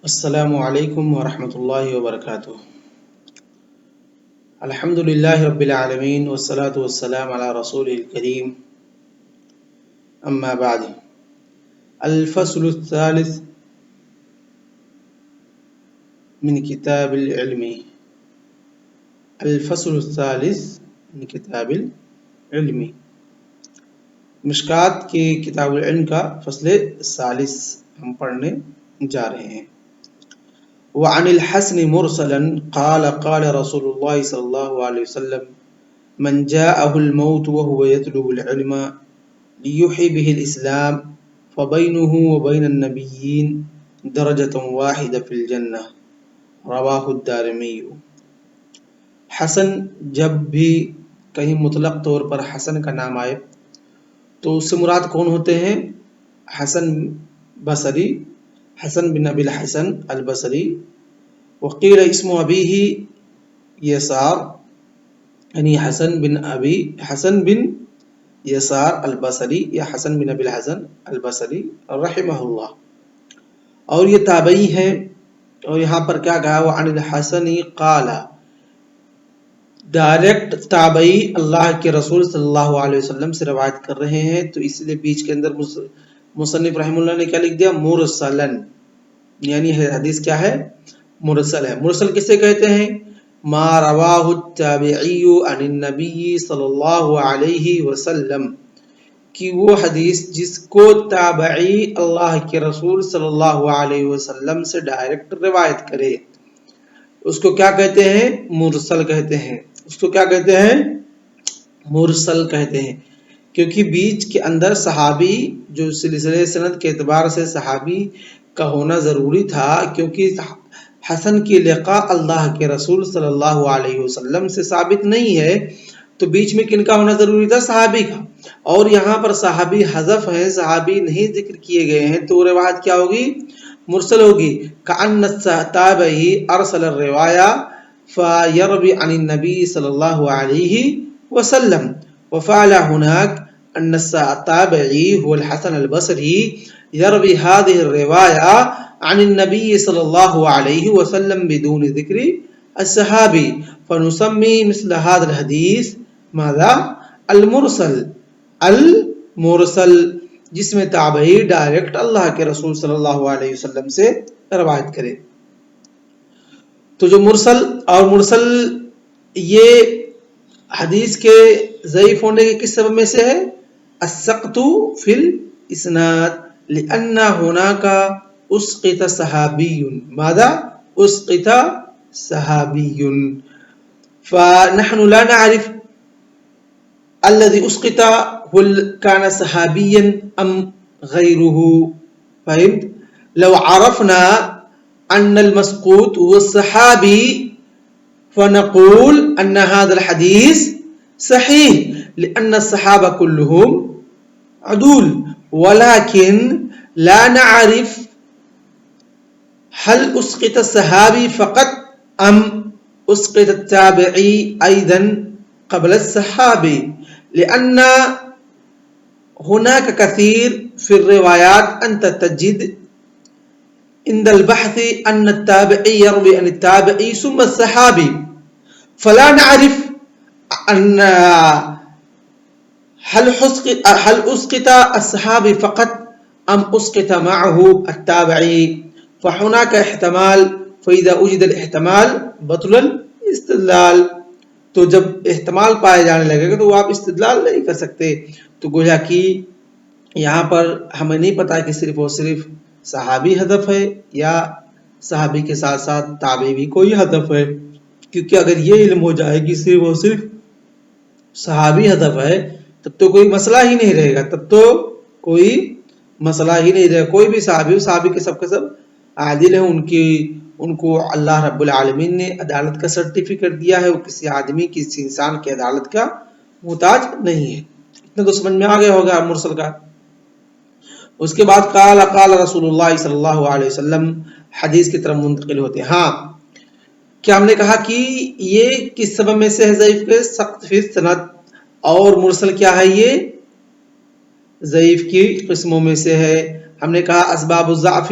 السلام علیکم ورحمۃ اللہ وبرکاتہ۔ الحمد للہ رب العالمین والصلاة والسلام علی رسول الکریم، اما بعد۔ الفصل الثالث من کتاب العلم۔ الفصل الثالث من کتاب العلم، مشکات کی کتاب العلم کا فصل ثالث ہم پڑھنے جا رہے ہیں۔ وعن الحسن مرسلا قال قال رسول الله صلى الله عليه وسلم من جاءه الموت وهو يطلب العلم ليحيي به الإسلام فبينه وبين النبيين درجة واحدة في الجنة، رواہ الدارمی۔ حسن جب بھی کہیں مطلق طور پر حسن کا نام آئے تو اس سے مراد کون ہوتے ہیں؟ حسن بصری، حسن بن ابی الحسن البصری، وقیل اسم ابیہ یسار، یعنی حسن بن یسار البصری یا حسن بن ابی الحسن البصری رحمہ اللہ، اور یہ تابعی ہیں۔ اور یہاں پر کیا کہا؟ وعن الحسن قال، ڈائریکٹ تابعی اللہ کے رسول صلی اللہ علیہ وسلم سے روایت کر رہے ہیں، تو اس لیے بیچ کے اندر مصنف رحمہ اللہ نے کیا لکھ دیا؟ مرسلن، یعنی حدیث کیا ہے؟ مرسل ہے۔ مرسل کسے کہتے ہیں؟ ما رواہ التابعی عن النبی صلی اللہ علیہ وسلم، کہ وہ حدیث جس کو تابعی اللہ کے رسول صلی اللہ علیہ وسلم سے ڈائریکٹ روایت کرے، اس کو کیا کہتے ہیں؟ مرسل کہتے ہیں۔ اس کو کیا کہتے ہیں؟ مرسل کہتے ہیں، کیونکہ بیچ کے اندر صحابی، جو سلسلہ سند کے اعتبار سے صحابی کا ہونا ضروری تھا، کیونکہ حسن کی لقاء اللہ کے رسول صلی اللہ علیہ وسلم سے ثابت نہیں ہے، تو بیچ میں کن کا ہونا ضروری تھا؟ صحابی کا۔ اور یہاں پر صحابی حذف ہیں، صحابی نہیں ذکر کیے گئے ہیں، تو روایت کیا ہوگی؟ مرسل ہوگی۔ کأن التابعی ارسل الروایہ فیروی عن النبی صلی اللہ علیہ وسلم، وفعل هناك ان التابعی هو الحسن البصری يروي هذه الرواية عن النبي صلى الله عليه وسلم بدون ذكر الصحابي، فنسمي مثل هذا الحديث ماذا؟ المرسل۔ المرسل جس میں تابعی ڈائریکٹ اللہ کے رسول صلی اللہ علیہ وسلم سے روایت کرے۔ تو جو مرسل اور مرسل یہ حدیث کے ضعیف ہونے کے کس سبب میں سے ہے؟ السقط فی الاسناد، لأن هناك اسقط صحابی، ماذا؟ اسقط صحابی، فنحن لا نعرف الذي اسقط هل كان صحابيا ام غيره، فهمت؟ لو عرفنا ان المسقوط هو الصحابي فنقول ان هذا الحديث صحيح لان الصحابة كلهم عدول، ولكن لا نعرف هل اسقط الصحابي فقط ام اسقط التابعي ايضا قبل الصحابي، لان هناك كثير في الروايات انت تجد عند البحث ان التابعي يروي عن التابعي ثم الصحابي، فلا نعرف ان هل اسقط الصحابي فقط ام اسقط معه التابعي، فهناك احتمال، فاذا وجد الاحتمال بطل الاستدلال، تو جب احتمال پائے جانے لگے گا تو آپ استدلال نہیں کر سکتے۔ تو گویا کہ یہاں پر ہمیں نہیں پتا کہ صرف اور صرف صحابی ہدف ہے یا صحابی کے ساتھ ساتھ تابعی بھی کوئی ہدف ہے، کیونکہ اگر یہ علم ہو جائے کہ صرف اور صرف صحابی ہدف ہے تب تو کوئی مسئلہ ہی نہیں رہے گا، تب تو کوئی مسئلہ ہی نہیں رہے گا۔ کوئی بھی صحابی کے سب عادل ہیں، ان کو اللہ رب العالمین نے عدالت کا سرٹیفکیٹ دیا ہے، وہ کسی آدمی کسی انسان کی عدالت کا محتاج نہیں ہے۔ اتنا تو سمجھ میں آ گیا ہوگا مرسل کا۔ اس کے بعد قال رسول اللہ صلی اللہ علیہ وسلم، حدیث کی طرف منتقل ہوتے ہیں۔ ہاں، کیا ہم نے کہا کہ یہ کس سبب میں سے ہے؟ ضعیف کے سقط فی السند، اور مرسل کیا ہے؟ یہ ضعیف کی قسموں میں سے ہے۔ ہم نے کہا اسباب الضعف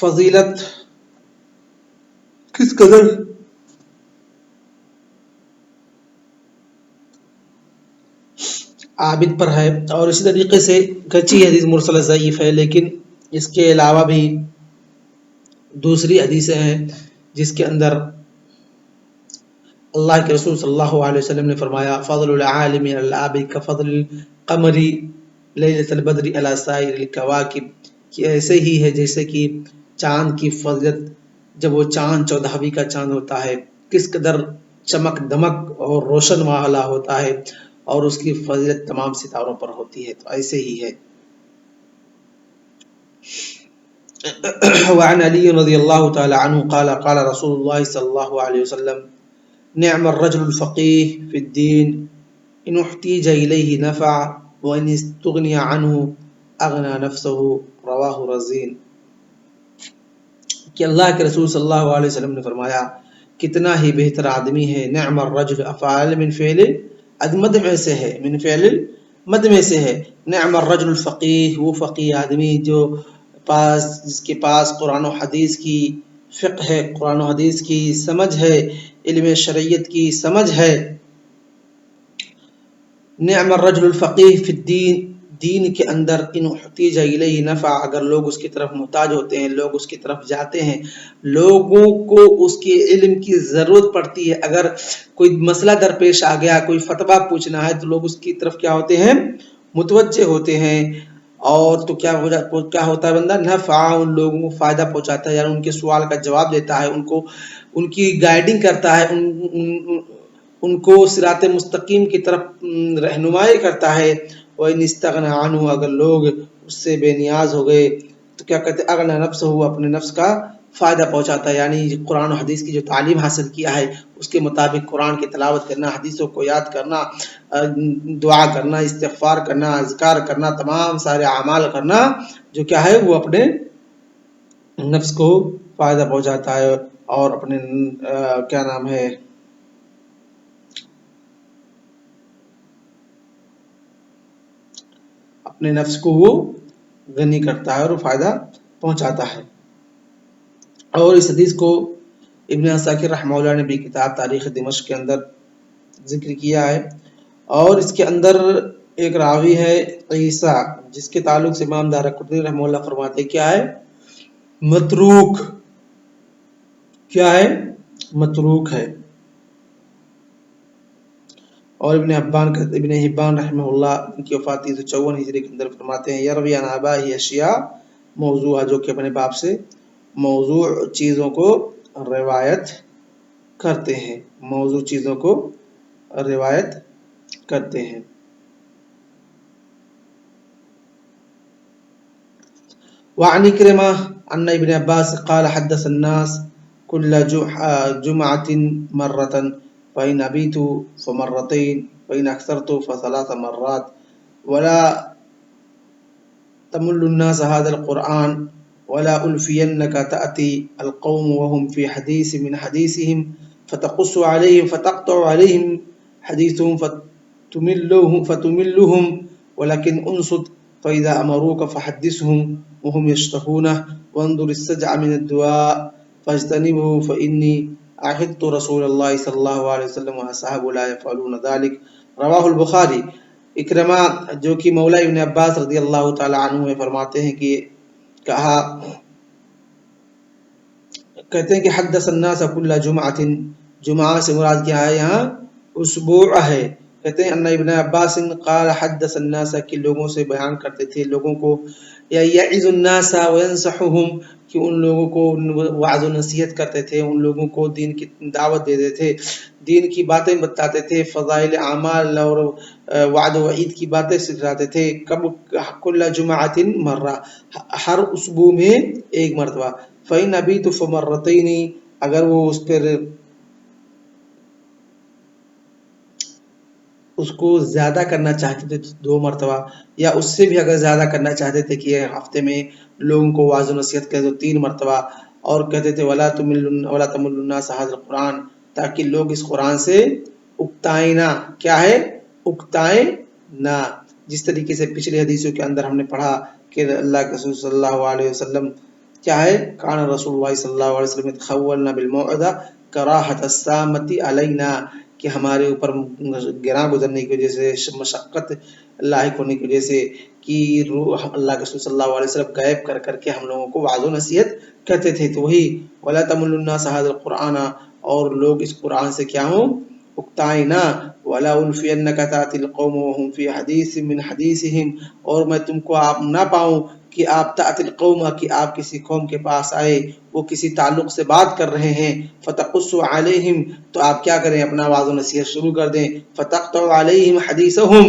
فضیلت کس قدر عابد پر ہے. اور اسی طریقے سے کچی حدیث مرسل ضعیف ہے، لیکن اس کے علاوہ بھی دوسری حدیثیں ہیں جس کے اندر اللہ کے رسول صلی اللہ علیہ وسلم نے فرمایا فضل العالم علی العابد کفضل القمر لیلۃ البدر علی سائر الکواکب، کہ ایسے ہی ہے جیسے کہ چاند کی فضیلت جب وہ چاند 14ویں کا چاند ہوتا ہے کس قدر چمک دمک اور روشن والا ہوتا ہے، اور اس کی فضیلت تمام ستاروں پر ہوتی ہے. تو ایسے ہی ہے. وعن علی رضی اللہ تعالی عنہ قال قال رسول اللہ صلی اللہ علیہ وسلم نعم الرجل الفقيه في الدين ان احتیج الیہ نفع وان استغنی عنہ اغنى نفسه رواہ رزین. کہ اللہ کے رسول صلی اللہ علیہ وسلم نے فرمایا کتنا ہی بہتر آدمی ہے. نعم الرجل افعال من فعل مد میں سے ہے، من فعل مد میں سے ہے. نعم الرجل الفقیہ، وہ فقیہ آدمی جو جس کے پاس قرآن و حدیث کی فقہ ہے، قرآن و حدیث کی سمجھ ہے، علم شریعت کی سمجھ ہے. نعم الرجل الفقیہ فی الدین، دین کے اندر ان احتیج الیہ نفع، اگر لوگ اس کی طرف محتاج ہوتے ہیں، لوگ اس کی طرف جاتے ہیں، لوگوں کو اس کے علم کی ضرورت پڑتی ہے، اگر کوئی مسئلہ درپیش آ گیا، کوئی فتویٰ پوچھنا ہے تو لوگ اس کی طرف کیا ہوتے ہیں؟ متوجہ ہوتے ہیں. اور تو کیا ہوتا ہے بندہ نفع، ان لوگوں کو فائدہ پہنچاتا ہے، یعنی ان کے سوال کا جواب دیتا ہے، ان کی گائیڈنگ کرتا ہے، ان کو صراط مستقیم کی طرف رہنمائی کرتا ہے. وَإِنِ اسْتَغْنَىٰ عَنْهُ، اگر لوگ اس سے بے نیاز ہو گئے تو کیا کہتے ہیں؟ اغنى نفسه، اپنے نفس کا فائدہ پہنچاتا ہے. یعنی قرآن و حدیث کی جو تعلیم حاصل کیا ہے اس کے مطابق قرآن کی تلاوت کرنا، حدیثوں کو یاد کرنا، دعا کرنا، استغفار کرنا، اذکار کرنا، تمام سارے اعمال کرنا جو کیا ہے وہ اپنے نفس کو فائدہ پہنچاتا ہے اور اپنے کیا نام ہے اپنے نفس کو وہ غنی کرتا ہے اور فائدہ پہنچاتا ہے. اور اس حدیث کو ابن عساکر رحمہ اللہ نے بھی کتاب تاریخ دمشق کے اندر ذکر کیا ہے. اور اس کے اندر ایک راوی ہے عیسیٰ، جس کے تعلق سے امام دارقطنی رحمہ اللہ فرماتے کیا ہے؟ متروک. کیا ہے؟ متروک ہے. اور ابن حبان رحمہ اللہ ان کی وفات 354 ہجری کے اندر فرماتے ہیں یروی عن آبائہ اشیاء موضوع، جو کہ اپنے باپ سے موضوع چیزوں کو روایت کرتے ہیں، موضوع چیزوں کو روایت کرتے ہیں. وعن اکرمہ ان ابن عباس قال حدث الناس كل جمعة مرة فإن أبيت فمرتين فإن أكثرت فثلاث مرات ولا تمل الناس هذا القرآن ولا ألفينك تأتي القوم وهم في حديث من حديثهم فتقص عليهم فتقطع عليهم حديثهم فتملهم ولكن أنصت فإذا أمروك فحدثهم وهم يشتهونه وانظر السجع من الدواء فاجتنبه فإني عهدت رسول اللہ صلی اللہ علیہ وسلم وأصحابه لا يفعلون ذلك. رواہ البخاری. اکرمہ جو کہ مولا ابن عباس رضی اللہ تعالی عنہ میں فرماتے ہیں کہ کہتے ہیں کہ حدث الناس كل جمعة، جمعہ سے مراد کیا ہے یہاں؟ اسبوع ہے. کہتے ہیں ان ابن عباس قال حدث الناس، کہ لوگوں سے بیان کرتے تھے، لوگوں کو یعظ الناس وینصحهم، کہ ان لوگوں کو وعظ و نصیحت کرتے تھے، ان لوگوں کو دین کی دعوت دیتے تھے، دین کی باتیں بتاتے تھے، فضائل اعمال اور وعد و وعید کی باتیں سکھاتے تھے. کب؟ کل جمعۃ مرہ، ہر اسبوع میں ایک مرتبہ. فإن أبيت فمرتين، اگر وہ اس پر اس کو زیادہ کرنا چاہتے تھے 2 مرتبہ، یا اس سے بھی اگر زیادہ کرنا چاہتے تھے کہ ہفتے میں لوگوں کو واعظ و نصیحت کرے تو 3 مرتبہ، اور کہتے تھے ولا تمل الناس هذا القرآن، تاکہ لوگ اس قرآن سے اکتائیں نہ. کیا ہے؟ اکتائیں نہ. جس طریقے سے پچھلی حدیثوں کے اندر ہم نے پڑھا کہ اللہ کے رسول صلی اللہ علیہ وسلم کیا ہے؟ کان رسول اللہ صلی اللہ علیہ وسلم تخولنا بالموعظہ کراہت السامتی علینا، کہ ہمارے اوپر گراں گزرنے کی وجہ سے، مشقت لاحق ہونے کی وجہ سے، کہ روح اللہ کے رسول صلی اللہ علیہ وسلم غائب کر کر کے ہم لوگوں کو وعظ و نصیحت کرتے تھے. تو وہی ولا تمل الناس هذا القرآن، اور لوگ اس قرآن سے کیا ہوں؟ اکتائیں نہ. ولا الفینک تاتی القوم وهم فی حدیث من حدیثہم، اور میں تم کو آپ نہ پاؤں کہ آپ تأتی القوم، کہ آپ کسی قوم کے پاس آئے، وہ کسی تعلق سے بات کر رہے ہیں، فتقص علیہم، تو آپ کیا کریں؟ اپنا وعظ و نصیحت شروع کر دیں. فتقطع علیہم حدیثہم،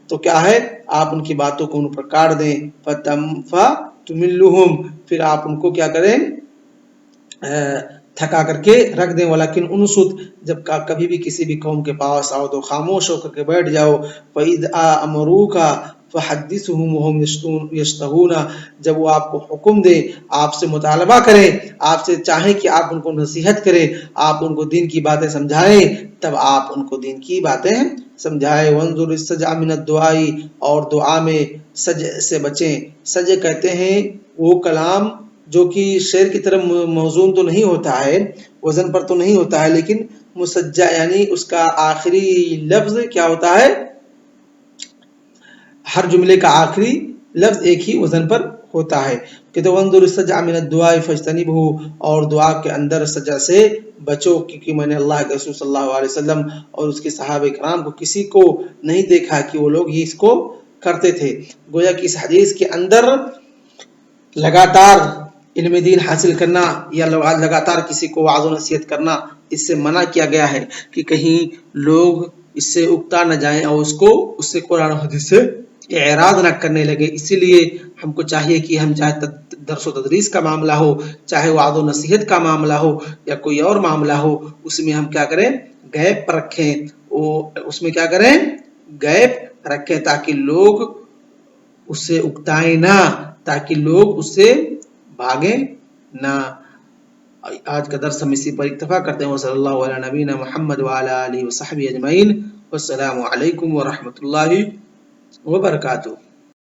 تو کیا ہے؟ آپ ان کی باتوں کو ان پر کاٹ دیں. فتملہم، پھر آپ ان کو کیا کریں؟ تھکا کر کے رکھ دیں. ولیکن انصت، جب کبھی بھی کسی بھی قوم کے پاس آؤ تو خاموش ہو کر کے بیٹھ جاؤ. فَإِذْ أَمَرُوكَ فَحَدِّثْهُمْ وَهُمْ يَشْتَهُونَ، جب وہ آپ کو حکم دے، آپ سے مطالبہ کریں، آپ سے چاہیں کہ آپ ان کو نصیحت کریں، آپ ان کو دین کی باتیں سمجھائیں، تب آپ ان کو دین کی باتیں سمجھائیں. وَانظُرِ السَّجْعَ مِنَ الدُّعَاءِ، اور دعا میں سج سے بچیں. سج کہتے ہیں وہ کلام جو کہ شعر کی طرح موزون تو نہیں ہوتا ہے، وزن پر تو نہیں ہوتا ہے، لیکن مسجع یعنی اس کا آخری لفظ کیا ہوتا ہے؟ ہر جملے کا آخری لفظ ایک ہی وزن پر ہوتا ہے. کہ تو وانظر السجع من الدعاء فاجتنبه، اور دعا کے اندر سجع سے بچو، کیونکہ میں نے اللہ کے رسول صلی اللہ علیہ وسلم اور اس کے صحابہ کرام کو کسی کو نہیں دیکھا کہ وہ لوگ ہی اس کو کرتے تھے. گویا کہ اس حدیث کے اندر لگاتار علم دین حاصل کرنا یا لگاتار کسی کو وعظ و نصیحت کرنا، اس سے منع کیا گیا ہے کہ کہیں لوگ اس سے اکتا نہ جائیں اور اس سے قرآن و حدیث سے اعراض نہ کرنے لگے. اسی لیے ہم کو چاہیے کہ ہم چاہے درس و تدریس کا معاملہ ہو، چاہے وعظ و نصیحت کا معاملہ ہو یا کوئی اور معاملہ ہو، اس میں ہم کیا کریں؟ غیب پر رکھیں. اس میں کیا کریں؟ غیب رکھیں، تاکہ لوگ اس سے اکتائیں نہ، تاکہ لوگ اس سے بھاگیں نہ. آج کا درس ہم اسی پر اکتفا کرتے ہیں. وصلی اللہ علی نبینا محمد وعلی آلہ وصحبہ اجمعین. والسلام علیکم ورحمۃ اللہ وبرکاتہ.